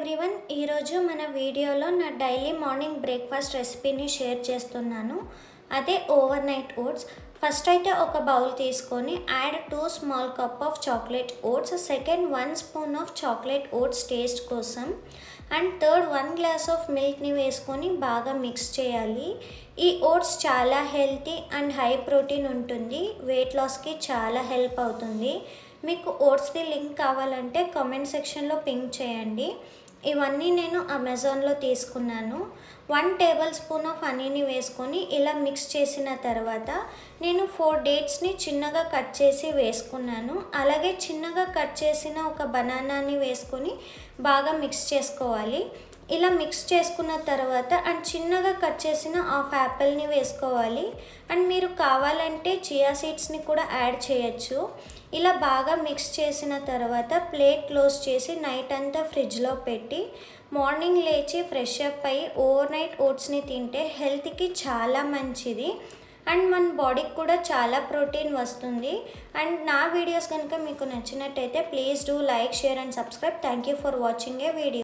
Everyone, ఈరోజు మన వీడియోలో నా డైలీ మార్నింగ్ బ్రేక్ఫాస్ట్ రెసిపీని షేర్ చేస్తున్నాను. అదే ఓవర్ నైట్ ఓట్స్. ఫస్ట్ అయితే ఒక బౌల్ తీసుకొని add 2 small cup of chocolate oats, second 1 spoon of chocolate oats taste కోసం, అండ్ థర్డ్ 1 గ్లాస్ ఆఫ్ మిల్క్ని వేసుకొని బాగా మిక్స్ చేయాలి. ఈ ఓట్స్ చాలా హెల్తీ అండ్ హై ప్రోటీన్ ఉంటుంది, వెయిట్ లాస్కి చాలా హెల్ప్ అవుతుంది. మీకు ఓట్స్ది లింక్ కావాలంటే కామెంట్ సెక్షన్లో పింక్ చేయండి. ఇవన్నీ నేను అమెజాన్లో తీసుకున్నాను. 1 టేబుల్ స్పూన్ ఆఫ్ హనీని వేసుకొని ఇలా మిక్స్ చేసిన తర్వాత నేను 4 డేట్స్ని చిన్నగా కట్ చేసి వేసుకున్నాను. అలాగే చిన్నగా కట్ చేసిన ఒక బనానాని వేసుకొని బాగా మిక్స్ చేసుకోవాలి. ఇలా మిక్స్ చేసుకున్న తర్వాత అండ్ చిన్నగా కట్ చేసిన హాఫ్ యాపిల్ని వేసుకోవాలి. అండ్ మీరు కావాలంటే చియా సీడ్స్ని కూడా యాడ్ చేయొచ్చు. ఇలా బాగా మిక్స్ చేసిన తర్వాత ప్లేట్ క్లోజ్ చేసి నైట్ అంతా ఫ్రిడ్జ్లో పెట్టి మార్నింగ్ లేచి ఫ్రెష్ అప్ అయ్యి ఓవర్ నైట్ ఓట్స్ని తింటే హెల్త్కి చాలా మంచిది అండ్ మన బాడీకి కూడా చాలా ప్రోటీన్ వస్తుంది. అండ్ నా వీడియోస్ కనుక మీకు నచ్చినట్టయితే please do like, share and subscribe. Thank you for watching a video.